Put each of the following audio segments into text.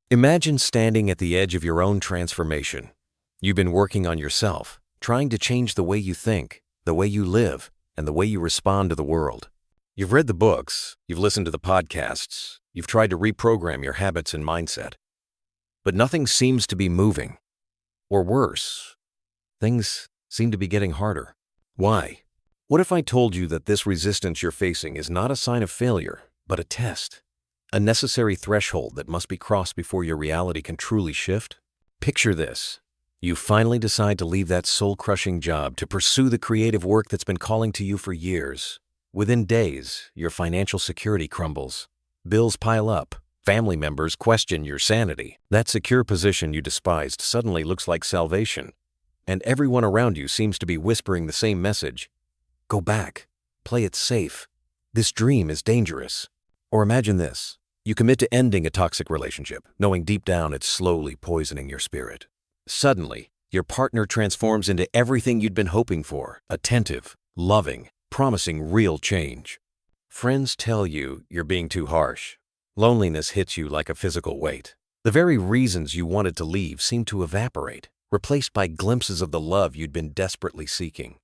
Imagine standing at the edge of your own transformation. You've been working on yourself, trying to change the way you think, the way you live, and the way you respond to the world. You've read the books, you've listened to the podcasts, you've tried to reprogram your habits and mindset. But nothing seems to be moving. Or worse, things seem to be getting harder. Why? What if I told you that this resistance you're facing is not a sign of failure, but a test? A necessary threshold that must be crossed before your reality can truly shift? Picture this. You finally decide to leave that soul-crushing job to pursue the creative work that's been calling to you for years. Within days, your financial security crumbles. Bills pile up. Family members question your sanity. That secure position you despised suddenly looks like salvation. And everyone around you seems to be whispering the same message. Go back. Play it safe. This dream is dangerous. Or imagine this. You commit to ending a toxic relationship, knowing deep down it's slowly poisoning your spirit. Suddenly, your partner transforms into everything you'd been hoping for: attentive, loving, promising real change. Friends tell you you're being too harsh. Loneliness hits you like a physical weight. The very reasons you wanted to leave seem to evaporate, replaced by glimpses of the love you'd been desperately seeking.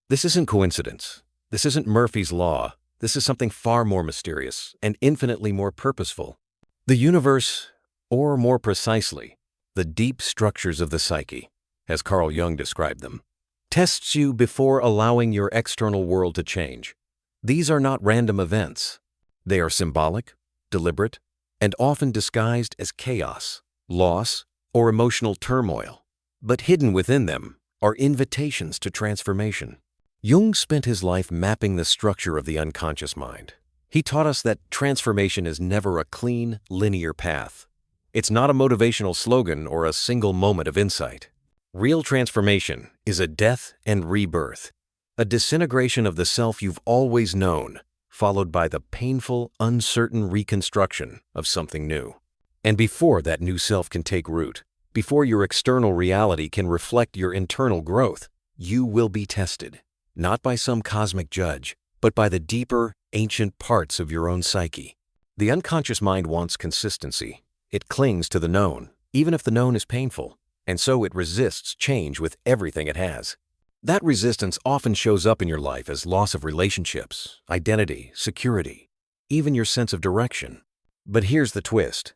This isn't coincidence. This isn't Murphy's Law. This is something far more mysterious and infinitely more purposeful. The universe, or more precisely, the deep structures of the psyche, as Carl Jung described them, tests you before allowing your external world to change. These are not random events. They are symbolic, deliberate, and often disguised as chaos, loss, or emotional turmoil. But hidden within them are invitations to transformation. Jung spent his life mapping the structure of the unconscious mind. He taught us that transformation is never a clean, linear path. It's not a motivational slogan or a single moment of insight. Real transformation is a death and rebirth, a disintegration of the self you've always known, followed by the painful, uncertain reconstruction of something new. And before that new self can take root, before your external reality can reflect your internal growth, you will be tested, not by some cosmic judge, but by the deeper, ancient parts of your own psyche. The unconscious mind wants consistency. It clings to the known, even if the known is painful, and so it resists change with everything it has. That resistance often shows up in your life as loss of relationships, identity, security, even your sense of direction. But here's the twist.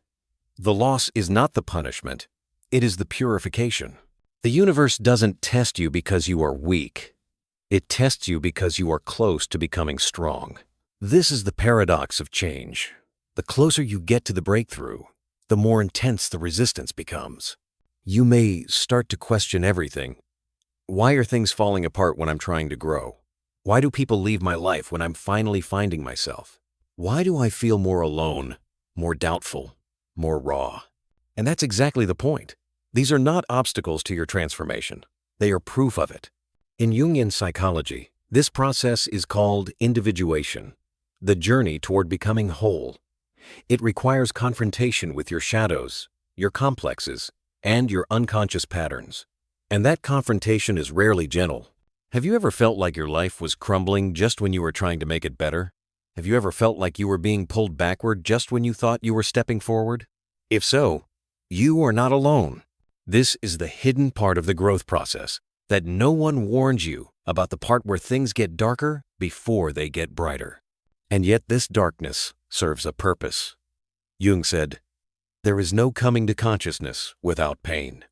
The loss is not the punishment. It is the purification. The universe doesn't test you because you are weak. It tests you because you are close to becoming strong. This is the paradox of change. The closer you get to the breakthrough, the more intense the resistance becomes. You may start to question everything. Why are things falling apart when I'm trying to grow? Why do people leave my life when I'm finally finding myself? Why do I feel more alone, more doubtful, more raw? And that's exactly the point. These are not obstacles to your transformation. They are proof of it. In Jungian psychology, this process is called individuation, the journey toward becoming whole. It requires confrontation with your shadows, your complexes, and your unconscious patterns. And that confrontation is rarely gentle. Have you ever felt like your life was crumbling just when you were trying to make it better? Have you ever felt like you were being pulled backward just when you thought you were stepping forward? If so, you are not alone. This is the hidden part of the growth process that no one warns you about, the part where things get darker before they get brighter. And yet this darkness serves a purpose. Jung said, "There is no coming to consciousness without pain."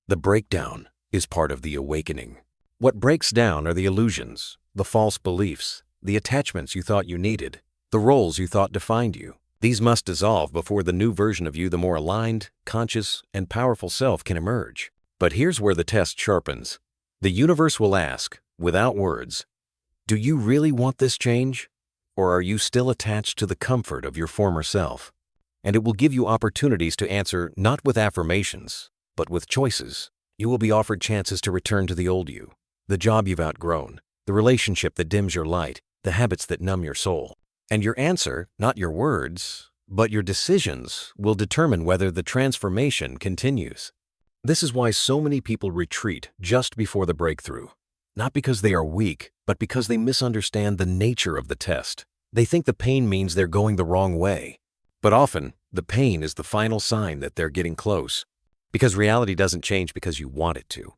The breakdown is part of the awakening. What breaks down are the illusions, the false beliefs, the attachments you thought you needed, the roles you thought defined you. These must dissolve before the new version of you, the more aligned, conscious, and powerful self, can emerge. But here's where the test sharpens. The universe will ask, without words, do you really want this change? Or are you still attached to the comfort of your former self? And it will give you opportunities to answer, not with affirmations, but with choices. You will be offered chances to return to the old you, the job you've outgrown, the relationship that dims your light, the habits that numb your soul. And your answer, not your words, but your decisions, will determine whether the transformation continues. This is why so many people retreat just before the breakthrough. Not because they are weak, but because they misunderstand the nature of the test. They think the pain means they're going the wrong way. But often, the pain is the final sign that they're getting close. Because reality doesn't change because you want it to.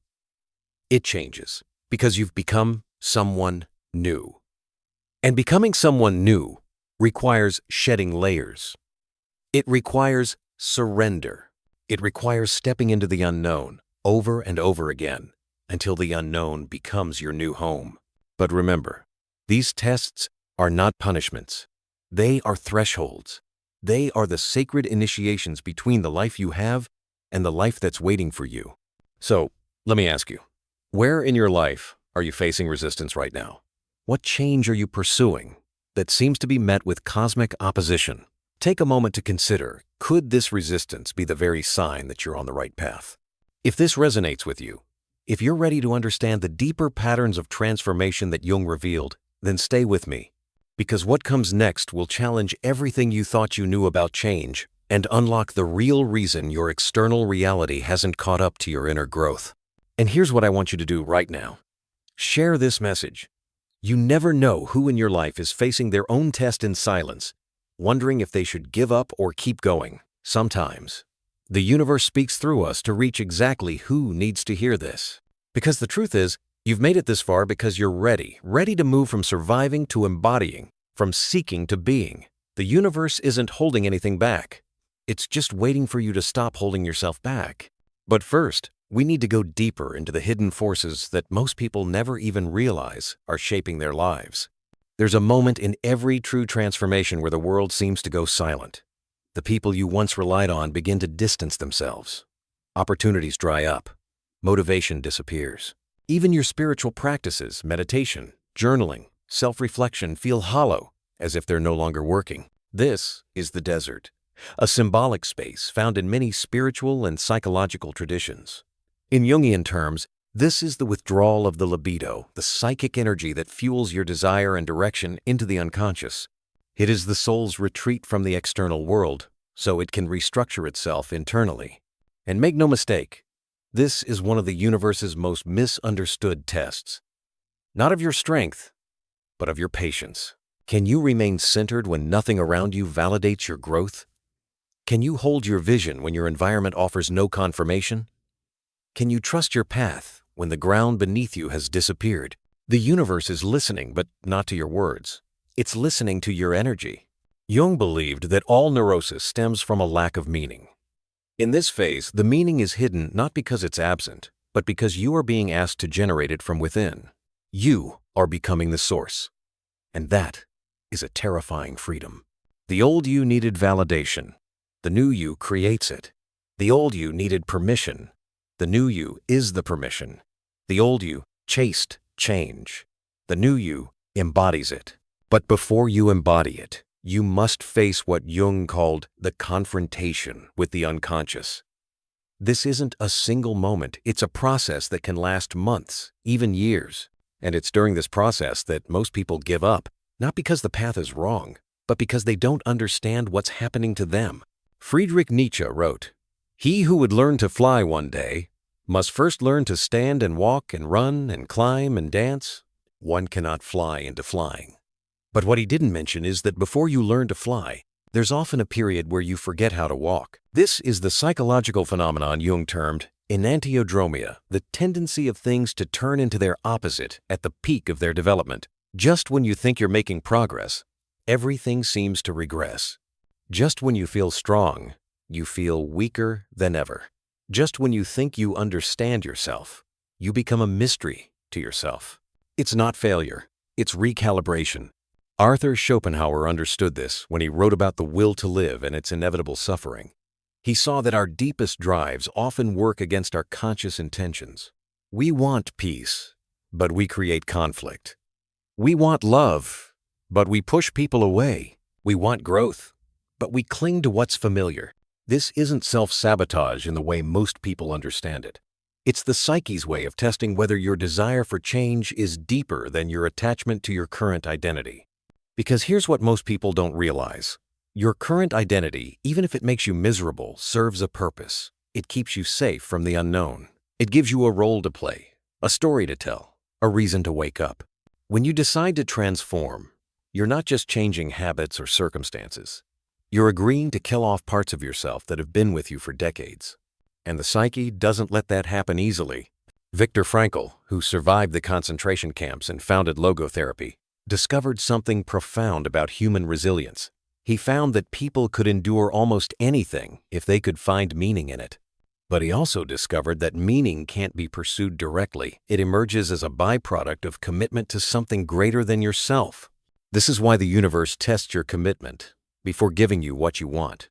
It changes because you've become someone new. And becoming someone new requires shedding layers. It requires surrender. It requires stepping into the unknown over and over again until the unknown becomes your new home. But remember, these tests are not punishments. They are thresholds. They are the sacred initiations between the life you have and the life that's waiting for you. So, let me ask you, where in your life are you facing resistance right now? What change are you pursuing that seems to be met with cosmic opposition? Take a moment to consider, could this resistance be the very sign that you're on the right path? If this resonates with you, if you're ready to understand the deeper patterns of transformation that Jung revealed, then stay with me, because what comes next will challenge everything you thought you knew about change and unlock the real reason your external reality hasn't caught up to your inner growth. And here's what I want you to do right now. Share this message. You never know who in your life is facing their own test in silence, wondering if they should give up or keep going. Sometimes, the universe speaks through us to reach exactly who needs to hear this. Because the truth is, you've made it this far because you're ready to move from surviving to embodying, from seeking to being. The universe isn't holding anything back. It's just waiting for you to stop holding yourself back. But first, we need to go deeper into the hidden forces that most people never even realize are shaping their lives. There's a moment in every true transformation where the world seems to go silent. The people you once relied on begin to distance themselves. Opportunities dry up. Motivation disappears. Even your spiritual practices, meditation, journaling, self-reflection feel hollow, as if they're no longer working. This is the desert, a symbolic space found in many spiritual and psychological traditions. In Jungian terms, this is the withdrawal of the libido, the psychic energy that fuels your desire and direction into the unconscious. It is the soul's retreat from the external world, so it can restructure itself internally. And make no mistake, this is one of the universe's most misunderstood tests. Not of your strength, but of your patience. Can you remain centered when nothing around you validates your growth? Can you hold your vision when your environment offers no confirmation? Can you trust your path when the ground beneath you has disappeared? The universe is listening, but not to your words. It's listening to your energy. Jung believed that all neurosis stems from a lack of meaning. In this phase, the meaning is hidden not because it's absent, but because you are being asked to generate it from within. You are becoming the source. And that is a terrifying freedom. The old you needed validation. The new you creates it. The old you needed permission. The new you is the permission. The old you chased change. The new you embodies it. But before you embody it, you must face what Jung called the confrontation with the unconscious. This isn't a single moment. It's a process that can last months, even years. And it's during this process that most people give up, not because the path is wrong, but because they don't understand what's happening to them. Friedrich Nietzsche wrote, "He who would learn to fly one day must first learn to stand and walk and run and climb and dance. One cannot fly into flying." But what he didn't mention is that before you learn to fly, there's often a period where you forget how to walk. This is the psychological phenomenon Jung termed enantiodromia, the tendency of things to turn into their opposite at the peak of their development. Just when you think you're making progress, everything seems to regress. Just when you feel strong, you feel weaker than ever. Just when you think you understand yourself, you become a mystery to yourself. It's not failure, it's recalibration. Arthur Schopenhauer understood this when he wrote about the will to live and its inevitable suffering. He saw that our deepest drives often work against our conscious intentions. We want peace, but we create conflict. We want love, but we push people away. We want growth, but we cling to what's familiar. This isn't self-sabotage in the way most people understand it. It's the psyche's way of testing whether your desire for change is deeper than your attachment to your current identity. Because here's what most people don't realize. Your current identity, even if it makes you miserable, serves a purpose. It keeps you safe from the unknown. It gives you a role to play, a story to tell, a reason to wake up. When you decide to transform, you're not just changing habits or circumstances. You're agreeing to kill off parts of yourself that have been with you for decades. And the psyche doesn't let that happen easily. Viktor Frankl, who survived the concentration camps and founded logotherapy, discovered something profound about human resilience. He found that people could endure almost anything if they could find meaning in it. But he also discovered that meaning can't be pursued directly. It emerges as a byproduct of commitment to something greater than yourself. This is why the universe tests your commitment before giving you what you want.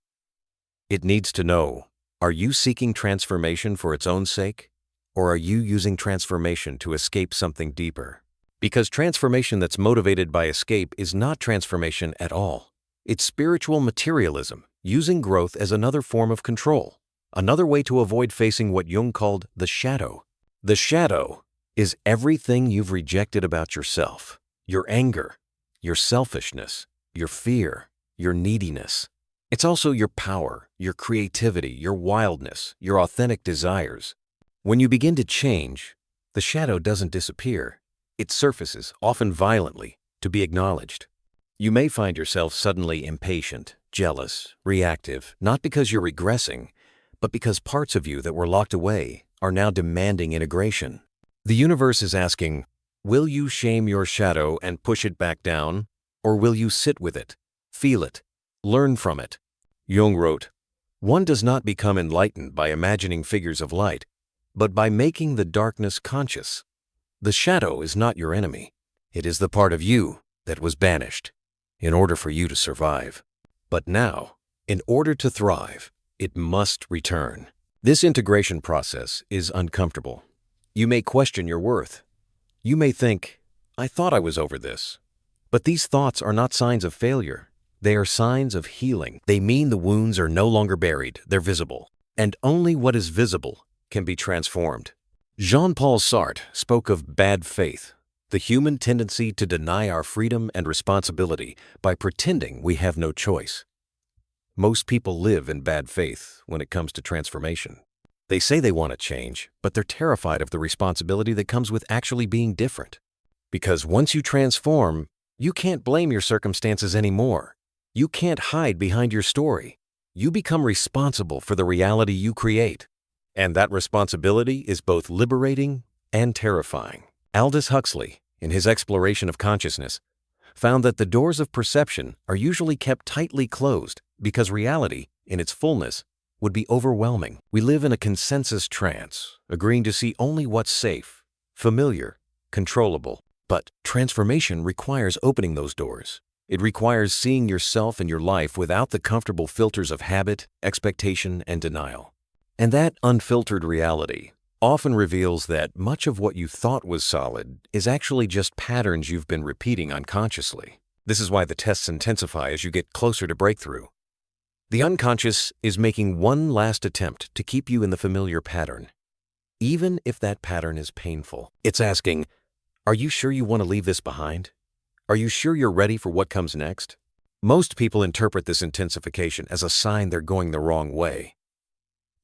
It needs to know, are you seeking transformation for its own sake, or are you using transformation to escape something deeper? Because transformation that's motivated by escape is not transformation at all. It's spiritual materialism, using growth as another form of control, another way to avoid facing what Jung called the shadow. The shadow is everything you've rejected about yourself, your anger, your selfishness, your fear, your neediness. It's also your power, your creativity, your wildness, your authentic desires. When you begin to change, the shadow doesn't disappear. It surfaces, often violently, to be acknowledged. You may find yourself suddenly impatient, jealous, reactive, not because you're regressing, but because parts of you that were locked away are now demanding integration. The universe is asking, will you shame your shadow and push it back down, or will you sit with it, feel it, learn from it? Jung wrote, "One does not become enlightened by imagining figures of light, but by making the darkness conscious." The shadow is not your enemy. It is the part of you that was banished in order for you to survive. But now, in order to thrive, it must return. This integration process is uncomfortable. You may question your worth. You may think, I thought I was over this. But these thoughts are not signs of failure. They are signs of healing. They mean the wounds are no longer buried, they're visible. And only what is visible can be transformed. Jean-Paul Sartre spoke of bad faith, the human tendency to deny our freedom and responsibility by pretending we have no choice. Most people live in bad faith when it comes to transformation. They say they want to change, but they're terrified of the responsibility that comes with actually being different. Because once you transform, you can't blame your circumstances anymore. You can't hide behind your story. You become responsible for the reality you create. And that responsibility is both liberating and terrifying. Aldous Huxley, in his exploration of consciousness, found that the doors of perception are usually kept tightly closed because reality, in its fullness, would be overwhelming. We live in a consensus trance, agreeing to see only what's safe, familiar, controllable. But transformation requires opening those doors. It requires seeing yourself and your life without the comfortable filters of habit, expectation, and denial. And that unfiltered reality often reveals that much of what you thought was solid is actually just patterns you've been repeating unconsciously. This is why the tests intensify as you get closer to breakthrough. The unconscious is making one last attempt to keep you in the familiar pattern, even if that pattern is painful. It's asking, are you sure you want to leave this behind? Are you sure you're ready for what comes next? Most people interpret this intensification as a sign they're going the wrong way.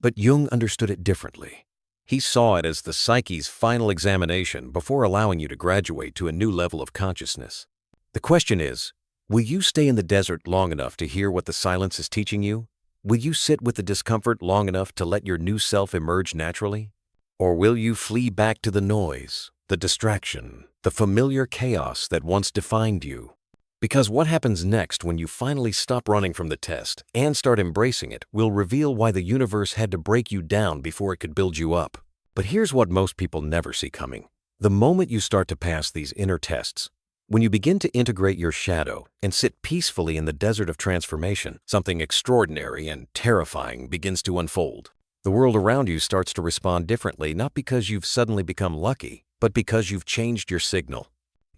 But Jung understood it differently. He saw it as the psyche's final examination before allowing you to graduate to a new level of consciousness. The question is, will you stay in the desert long enough to hear what the silence is teaching you? Will you sit with the discomfort long enough to let your new self emerge naturally? Or will you flee back to the noise, the distraction, the familiar chaos that once defined you? Because what happens next when you finally stop running from the test and start embracing it will reveal why the universe had to break you down before it could build you up. But here's what most people never see coming. The moment you start to pass these inner tests, when you begin to integrate your shadow and sit peacefully in the desert of transformation, something extraordinary and terrifying begins to unfold. The world around you starts to respond differently, not because you've suddenly become lucky, but because you've changed your signal.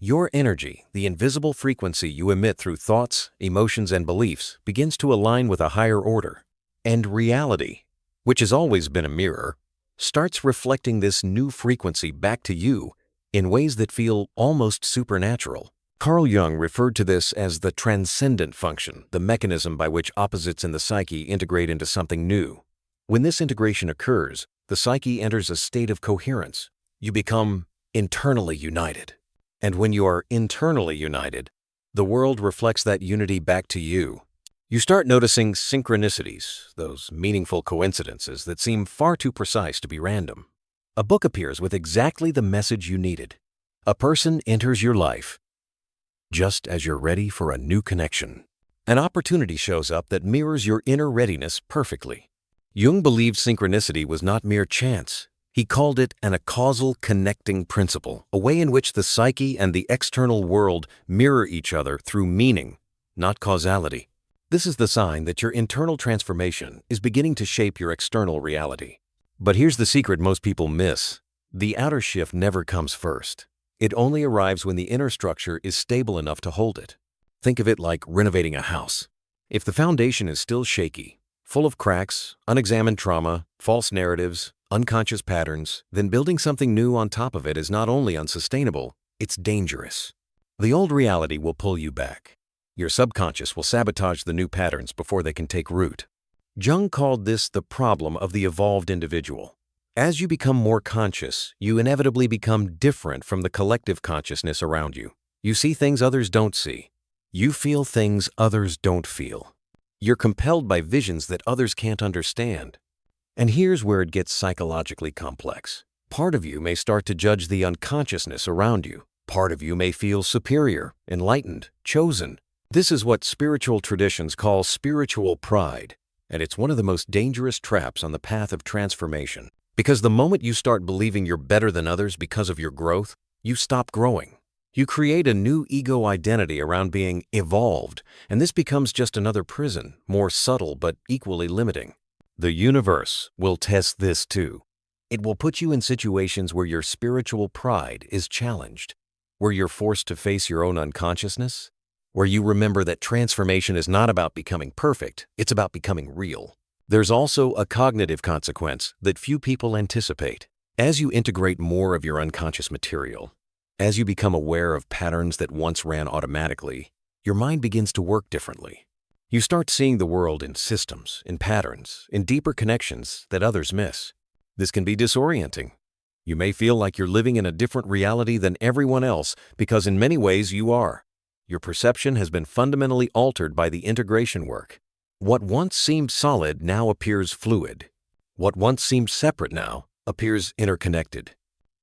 Your energy, the invisible frequency you emit through thoughts, emotions, and beliefs, begins to align with a higher order. And reality, which has always been a mirror, starts reflecting this new frequency back to you in ways that feel almost supernatural. Carl Jung referred to this as the transcendent function, the mechanism by which opposites in the psyche integrate into something new. When this integration occurs, the psyche enters a state of coherence. You become internally united. And when you are internally united, the world reflects that unity back to you. You start noticing synchronicities, those meaningful coincidences that seem far too precise to be random. A book appears with exactly the message you needed. A person enters your life just as you're ready for a new connection. An opportunity shows up that mirrors your inner readiness perfectly. Jung believed synchronicity was not mere chance. He called it a causal connecting principle, a way in which the psyche and the external world mirror each other through meaning, not causality. This is the sign that your internal transformation is beginning to shape your external reality. But here's the secret most people miss. The outer shift never comes first. It only arrives when the inner structure is stable enough to hold it. Think of it like renovating a house. If the foundation is still shaky, full of cracks, unexamined trauma, false narratives, unconscious patterns, then building something new on top of it is not only unsustainable, it's dangerous. The old reality will pull you back. Your subconscious will sabotage the new patterns before they can take root. Jung called this the problem of the evolved individual. As you become more conscious, you inevitably become different from the collective consciousness around you. You see things others don't see. You feel things others don't feel. You're compelled by visions that others can't understand. And here's where it gets psychologically complex. Part of you may start to judge the unconsciousness around you. Part of you may feel superior, enlightened, chosen. This is what spiritual traditions call spiritual pride, and it's one of the most dangerous traps on the path of transformation. Because the moment you start believing you're better than others because of your growth, you stop growing. You create a new ego identity around being evolved, and this becomes just another prison, more subtle but equally limiting. The universe will test this too. It will put you in situations where your spiritual pride is challenged, where you're forced to face your own unconsciousness, where you remember that transformation is not about becoming perfect, it's about becoming real. There's also a cognitive consequence that few people anticipate. As you integrate more of your unconscious material, as you become aware of patterns that once ran automatically, your mind begins to work differently. You start seeing the world in systems, in patterns, in deeper connections that others miss. This can be disorienting. You may feel like you're living in a different reality than everyone else because in many ways you are. Your perception has been fundamentally altered by the integration work. What once seemed solid now appears fluid. What once seemed separate now appears interconnected.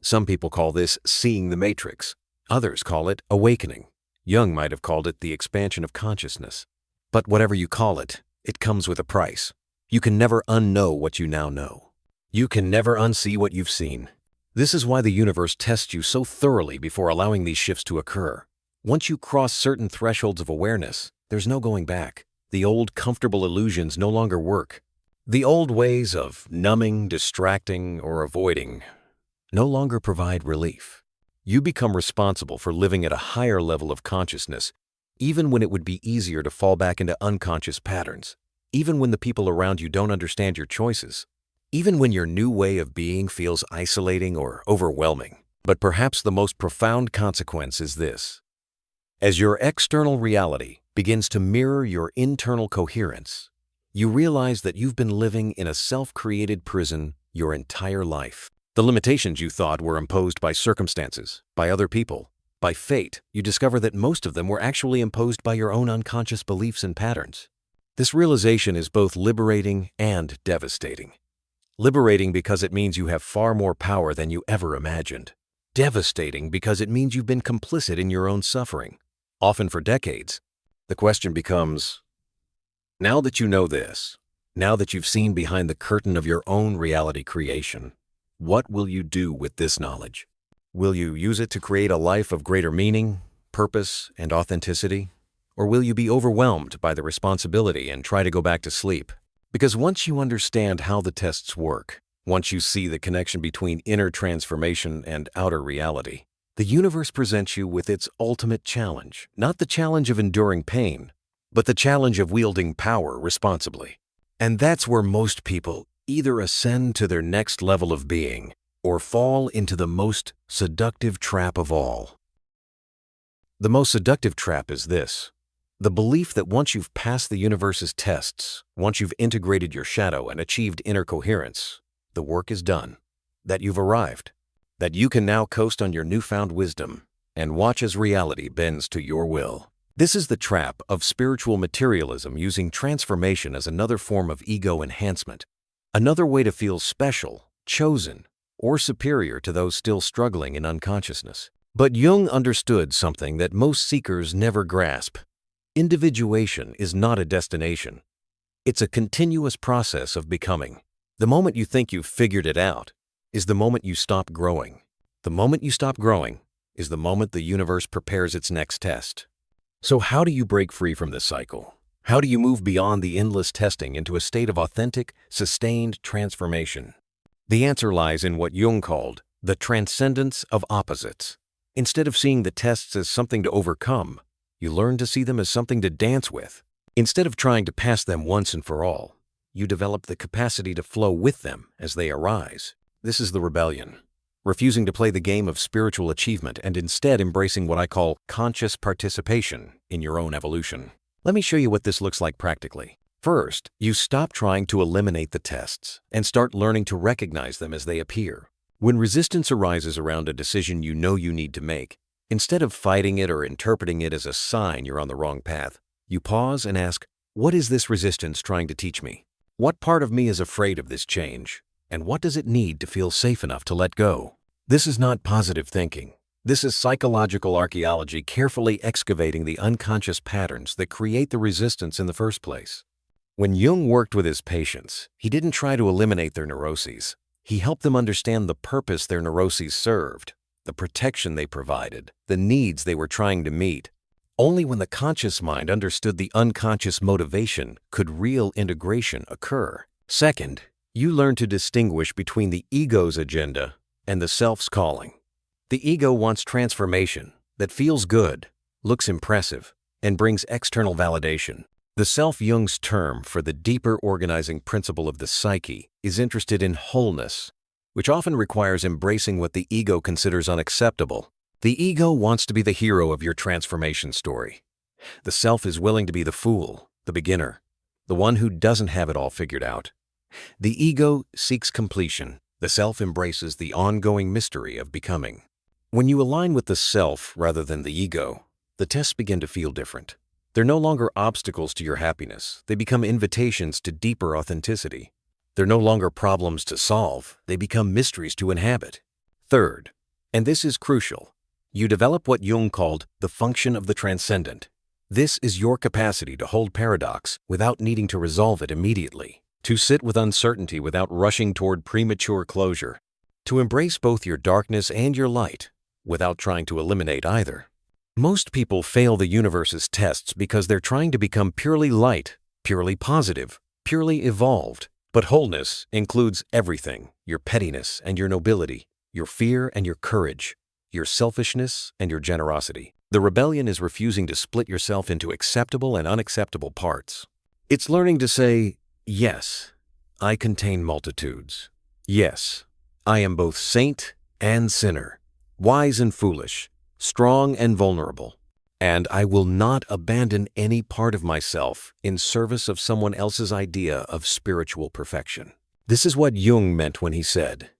Some people call this seeing the matrix. Others call it awakening. Jung might have called it the expansion of consciousness. But whatever you call it, it comes with a price. You can never unknow what you now know. You can never unsee what you've seen. This is why the universe tests you so thoroughly before allowing these shifts to occur. Once you cross certain thresholds of awareness, there's no going back. The old comfortable illusions no longer work. The old ways of numbing, distracting, or avoiding no longer provide relief. You become responsible for living at a higher level of consciousness, even when it would be easier to fall back into unconscious patterns, even when the people around you don't understand your choices, even when your new way of being feels isolating or overwhelming. But perhaps the most profound consequence is this. As your external reality begins to mirror your internal coherence, you realize that you've been living in a self-created prison your entire life. The limitations you thought were imposed by circumstances, by other people, by fate, you discover that most of them were actually imposed by your own unconscious beliefs and patterns. This realization is both liberating and devastating. Liberating because it means you have far more power than you ever imagined. Devastating because it means you've been complicit in your own suffering, often for decades. The question becomes, now that you know this, now that you've seen behind the curtain of your own reality creation, what will you do with this knowledge? Will you use it to create a life of greater meaning, purpose, and authenticity? Or will you be overwhelmed by the responsibility and try to go back to sleep? Because once you understand how the tests work, once you see the connection between inner transformation and outer reality, the universe presents you with its ultimate challenge, not the challenge of enduring pain, but the challenge of wielding power responsibly. And that's where most people either ascend to their next level of being or fall into the most seductive trap of all. The most seductive trap is this: the belief that once you've passed the universe's tests, once you've integrated your shadow and achieved inner coherence, the work is done, that you've arrived, that you can now coast on your newfound wisdom and watch as reality bends to your will. This is the trap of spiritual materialism, using transformation as another form of ego enhancement, another way to feel special, chosen, or superior to those still struggling in unconsciousness. But Jung understood something that most seekers never grasp. Individuation is not a destination. It's a continuous process of becoming. The moment you think you've figured it out is the moment you stop growing. The moment you stop growing is the moment the universe prepares its next test. So how do you break free from this cycle? How do you move beyond the endless testing into a state of authentic, sustained transformation? The answer lies in what Jung called the transcendence of opposites. Instead of seeing the tests as something to overcome, you learn to see them as something to dance with. Instead of trying to pass them once and for all, you develop the capacity to flow with them as they arise. This is the rebellion. Refusing to play the game of spiritual achievement and instead embracing what I call conscious participation in your own evolution. Let me show you what this looks like practically. First, you stop trying to eliminate the tests and start learning to recognize them as they appear. When resistance arises around a decision you know you need to make, instead of fighting it or interpreting it as a sign you're on the wrong path, you pause and ask, what is this resistance trying to teach me? What part of me is afraid of this change? And what does it need to feel safe enough to let go? This is not positive thinking. This is psychological archaeology, carefully excavating the unconscious patterns that create the resistance in the first place. When Jung worked with his patients, he didn't try to eliminate their neuroses. He helped them understand the purpose their neuroses served, the protection they provided, the needs they were trying to meet. Only when the conscious mind understood the unconscious motivation could real integration occur. Second, you learn to distinguish between the ego's agenda and the self's calling. The ego wants transformation that feels good, looks impressive, and brings external validation. The self, Jung's term for the deeper organizing principle of the psyche, is interested in wholeness, which often requires embracing what the ego considers unacceptable. The ego wants to be the hero of your transformation story. The self is willing to be the fool, the beginner, the one who doesn't have it all figured out. The ego seeks completion. The self embraces the ongoing mystery of becoming. When you align with the self rather than the ego, the tests begin to feel different. They're no longer obstacles to your happiness. They become invitations to deeper authenticity. They're no longer problems to solve. They become mysteries to inhabit. Third, and this is crucial, you develop what Jung called the function of the transcendent. This is your capacity to hold paradox without needing to resolve it immediately, to sit with uncertainty without rushing toward premature closure, to embrace both your darkness and your light without trying to eliminate either. Most people fail the universe's tests because they're trying to become purely light, purely positive, purely evolved. But wholeness includes everything: your pettiness and your nobility, your fear and your courage, your selfishness and your generosity. The rebellion is refusing to split yourself into acceptable and unacceptable parts. It's learning to say, yes, I contain multitudes. Yes, I am both saint and sinner, wise and foolish, strong and vulnerable. And I will not abandon any part of myself in service of someone else's idea of spiritual perfection. This is what Jung meant when he said,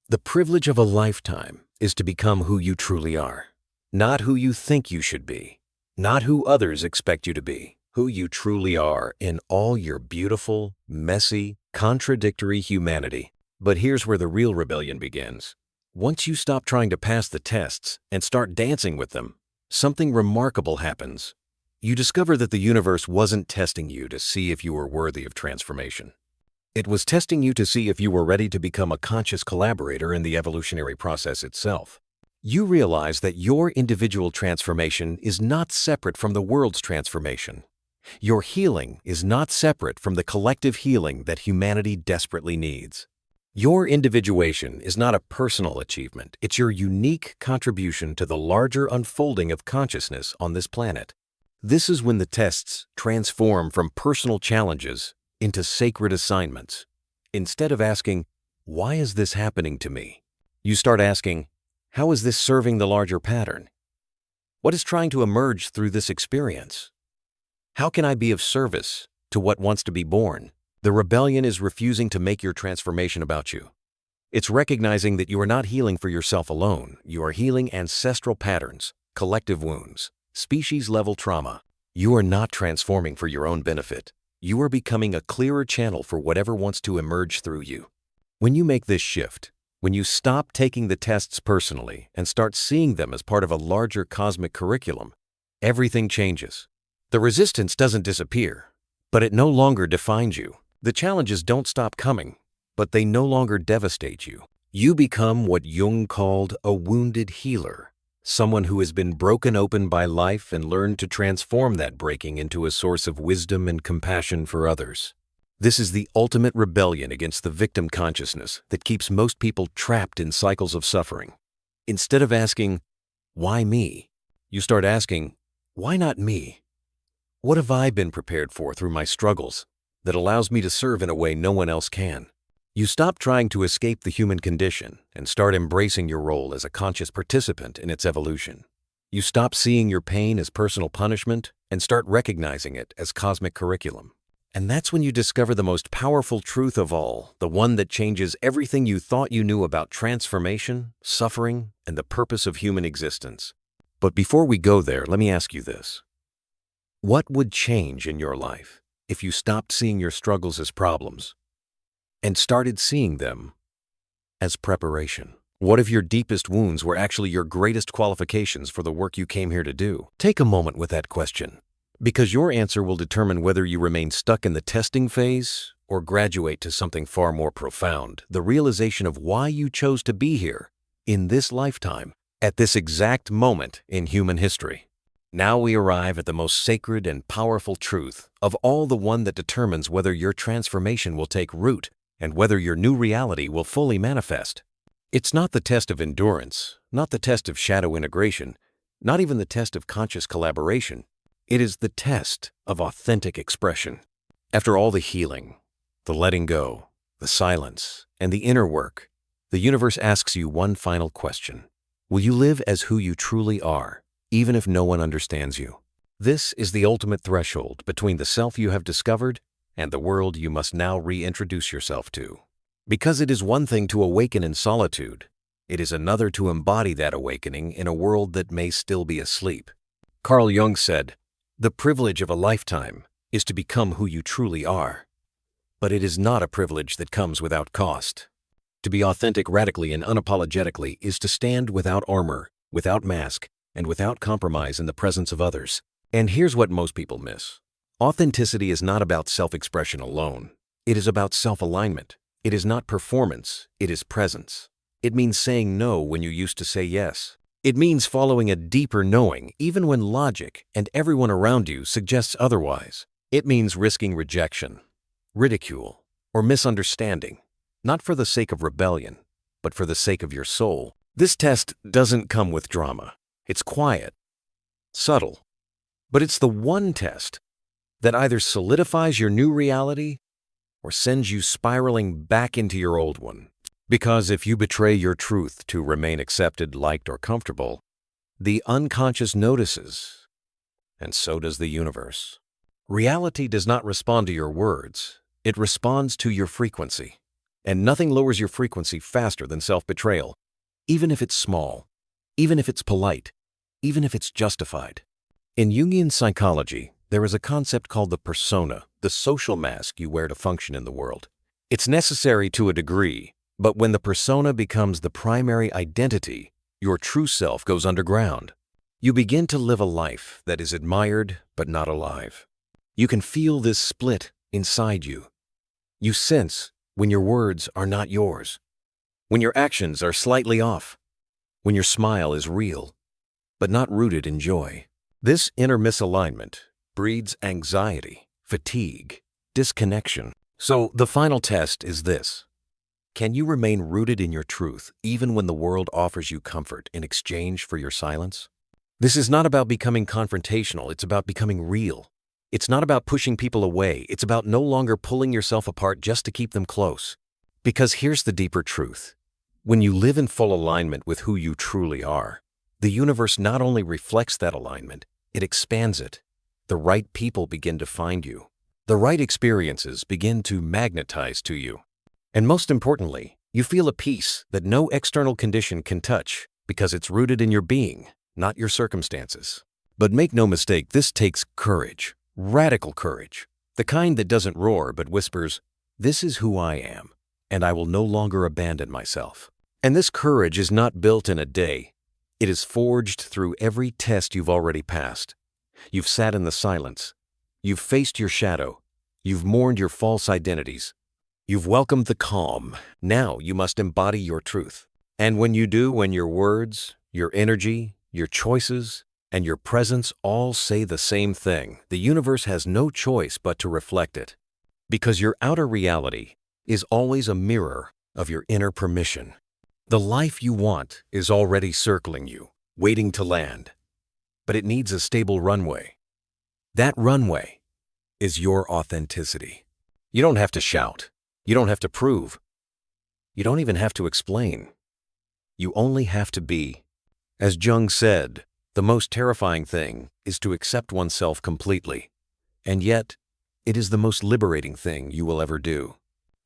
the privilege of a lifetime is to become who you truly are, not who you think you should be, not who others expect you to be, who you truly are in all your beautiful, messy, contradictory humanity. But here's where the real rebellion begins. Once you stop trying to pass the tests and start dancing with them, something remarkable happens. You discover that the universe wasn't testing you to see if you were worthy of transformation. It was testing you to see if you were ready to become a conscious collaborator in the evolutionary process itself. You realize that your individual transformation is not separate from the world's transformation. Your healing is not separate from the collective healing that humanity desperately needs. Your individuation is not a personal achievement. It's your unique contribution to the larger unfolding of consciousness on this planet. This is when the tests transform from personal challenges into sacred assignments. Instead of asking, why is this happening to me? You start asking, how is this serving the larger pattern? What is trying to emerge through this experience? How can I be of service to what wants to be born? The rebellion is refusing to make your transformation about you. It's recognizing that you are not healing for yourself alone. You are healing ancestral patterns, collective wounds. species-level trauma. You are not transforming for your own benefit. You are becoming a clearer channel for whatever wants to emerge through you. When you make this shift, when you stop taking the tests personally and start seeing them as part of a larger cosmic curriculum, everything changes. The resistance doesn't disappear, but it no longer defines you. The challenges don't stop coming, but they no longer devastate you. You become what Jung called a wounded healer, someone who has been broken open by life and learned to transform that breaking into a source of wisdom and compassion for others. This is the ultimate rebellion against the victim consciousness that keeps most people trapped in cycles of suffering. Instead of asking, "Why me?" you start asking, "Why not me? What have I been prepared for through my struggles that allows me to serve in a way no one else can?" You stop trying to escape the human condition and start embracing your role as a conscious participant in its evolution. You stop seeing your pain as personal punishment and start recognizing it as cosmic curriculum. And that's when you discover the most powerful truth of all, the one that changes everything you thought you knew about transformation, suffering, and the purpose of human existence. But before we go there, let me ask you this. What would change in your life if you stopped seeing your struggles as problems and started seeing them as preparation? What if your deepest wounds were actually your greatest qualifications for the work you came here to do? Take a moment with that question, because your answer will determine whether you remain stuck in the testing phase or graduate to something far more profound, the realization of why you chose to be here in this lifetime, at this exact moment in human history. Now we arrive at the most sacred and powerful truth of all, the one that determines whether your transformation will take root and whether your new reality will fully manifest. It's not the test of endurance, not the test of shadow integration, not even the test of conscious collaboration. It is the test of authentic expression. After all the healing, the letting go, the silence, and the inner work, the universe asks you one final question. Will you live as who you truly are, even if no one understands you? This is the ultimate threshold between the self you have discovered and the world you must now reintroduce yourself to. Because it is one thing to awaken in solitude, it is another to embody that awakening in a world that may still be asleep. Carl Jung said, "The privilege of a lifetime is to become who you truly are. But it is not a privilege that comes without cost. To be authentic radically and unapologetically is to stand without armor, without mask, and without compromise in the presence of others." And here's what most people miss. Authenticity is not about self-expression alone. It is about self-alignment. It is not performance, it is presence. It means saying no when you used to say yes. It means following a deeper knowing even when logic and everyone around you suggests otherwise. It means risking rejection, ridicule, or misunderstanding, not for the sake of rebellion, but for the sake of your soul. This test doesn't come with drama. It's quiet, subtle, but it's the one test that either solidifies your new reality or sends you spiraling back into your old one. Because if you betray your truth to remain accepted, liked, or comfortable, the unconscious notices, and so does the universe. Reality does not respond to your words. It responds to your frequency. And nothing lowers your frequency faster than self-betrayal, even if it's small, even if it's polite, even if it's justified. In Jungian psychology, there is a concept called the persona, the social mask you wear to function in the world. It's necessary to a degree, but when the persona becomes the primary identity, your true self goes underground. You begin to live a life that is admired but not alive. You can feel this split inside you. You sense when your words are not yours, when your actions are slightly off, when your smile is real but not rooted in joy. This inner misalignment breeds anxiety, fatigue, disconnection. So the final test is this. Can you remain rooted in your truth even when the world offers you comfort in exchange for your silence? This is not about becoming confrontational, it's about becoming real. It's not about pushing people away, it's about no longer pulling yourself apart just to keep them close. Because here's the deeper truth. When you live in full alignment with who you truly are, the universe not only reflects that alignment, it expands it. The right people begin to find you. The right experiences begin to magnetize to you. And most importantly, you feel a peace that no external condition can touch because it's rooted in your being, not your circumstances. But make no mistake, this takes courage, radical courage, the kind that doesn't roar but whispers, "This is who I am, and I will no longer abandon myself." And this courage is not built in a day. It is forged through every test you've already passed. You've sat in the silence. You've faced your shadow. You've mourned your false identities. You've welcomed the calm. Now you must embody your truth. And when you do, when your words, your energy, your choices, and your presence all say the same thing, the universe has no choice but to reflect it. Because your outer reality is always a mirror of your inner permission. The life you want is already circling you, waiting to land. But it needs a stable runway. That runway is your authenticity. You don't have to shout. You don't have to prove. You don't even have to explain. You only have to be. As Jung said, the most terrifying thing is to accept oneself completely. And yet, it is the most liberating thing you will ever do.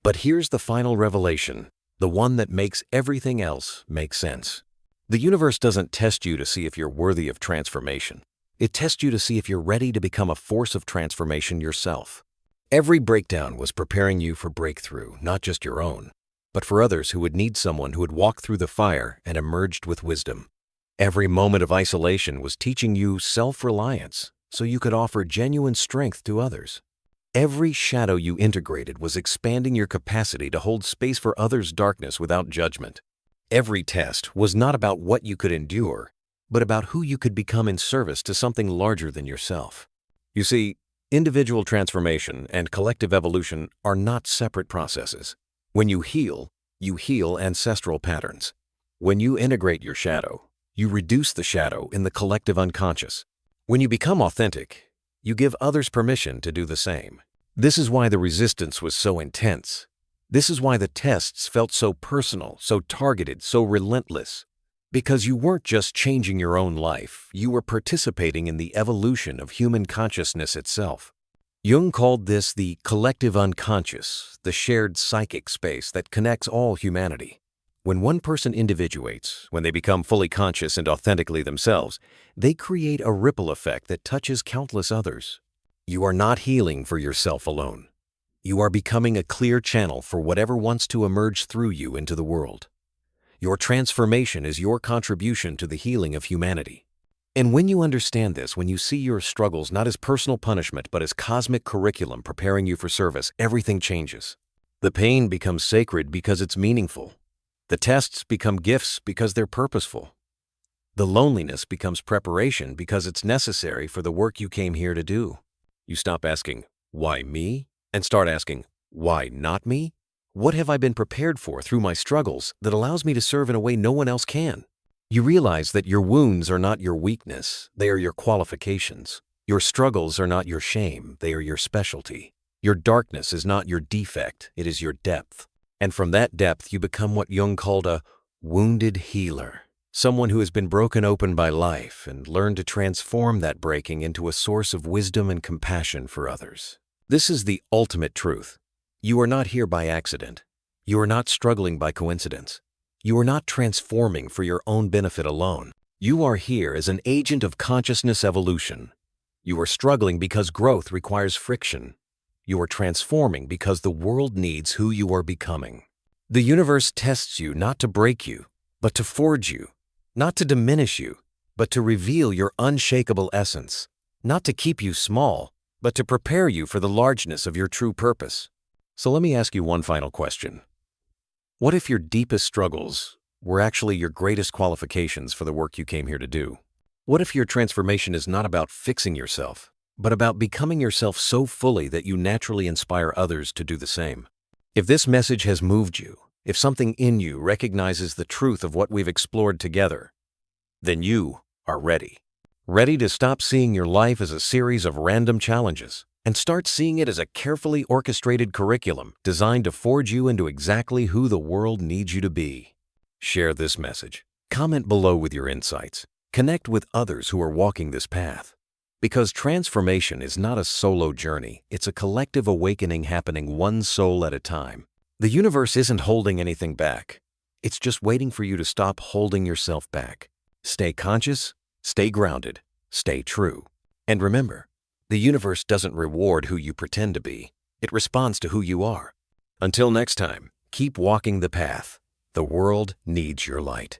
But here's the final revelation, the one that makes everything else make sense. The universe doesn't test you to see if you're worthy of transformation. It tests you to see if you're ready to become a force of transformation yourself. Every breakdown was preparing you for breakthrough, not just your own, but for others who would need someone who had walked through the fire and emerged with wisdom. Every moment of isolation was teaching you self-reliance so you could offer genuine strength to others. Every shadow you integrated was expanding your capacity to hold space for others' darkness without judgment. Every test was not about what you could endure, but about who you could become in service to something larger than yourself. You see, individual transformation and collective evolution are not separate processes. When you heal ancestral patterns. When you integrate your shadow, you reduce the shadow in the collective unconscious. When you become authentic, you give others permission to do the same. This is why the resistance was so intense. This is why the tests felt so personal, so targeted, so relentless. Because you weren't just changing your own life, you were participating in the evolution of human consciousness itself. Jung called this the collective unconscious, the shared psychic space that connects all humanity. When one person individuates, when they become fully conscious and authentically themselves, they create a ripple effect that touches countless others. You are not healing for yourself alone. You are becoming a clear channel for whatever wants to emerge through you into the world. Your transformation is your contribution to the healing of humanity. And when you understand this, when you see your struggles not as personal punishment but as cosmic curriculum preparing you for service, everything changes. The pain becomes sacred because it's meaningful. The tests become gifts because they're purposeful. The loneliness becomes preparation because it's necessary for the work you came here to do. You stop asking, "Why me?" and start asking, "Why not me? What have I been prepared for through my struggles that allows me to serve in a way no one else can?" You realize that your wounds are not your weakness, they are your qualifications. Your struggles are not your shame, they are your specialty. Your darkness is not your defect, it is your depth. And from that depth, you become what Jung called a wounded healer, someone who has been broken open by life and learned to transform that breaking into a source of wisdom and compassion for others. This is the ultimate truth. You are not here by accident. You are not struggling by coincidence. You are not transforming for your own benefit alone. You are here as an agent of consciousness evolution. You are struggling because growth requires friction. You are transforming because the world needs who you are becoming. The universe tests you not to break you, but to forge you, not to diminish you, but to reveal your unshakable essence, not to keep you small, but to prepare you for the largeness of your true purpose. So let me ask you one final question. What if your deepest struggles were actually your greatest qualifications for the work you came here to do? What if your transformation is not about fixing yourself, but about becoming yourself so fully that you naturally inspire others to do the same? If this message has moved you, if something in you recognizes the truth of what we've explored together, then you are ready. Ready to stop seeing your life as a series of random challenges and start seeing it as a carefully orchestrated curriculum designed to forge you into exactly who the world needs you to be. Share this message. Comment below with your insights. Connect with others who are walking this path. Because transformation is not a solo journey, it's a collective awakening happening one soul at a time. The universe isn't holding anything back. It's just waiting for you to stop holding yourself back. Stay conscious, stay grounded, Stay true. And remember, the universe doesn't reward who you pretend to be. It responds to who you are. Until next time, keep walking the path. The world needs your light.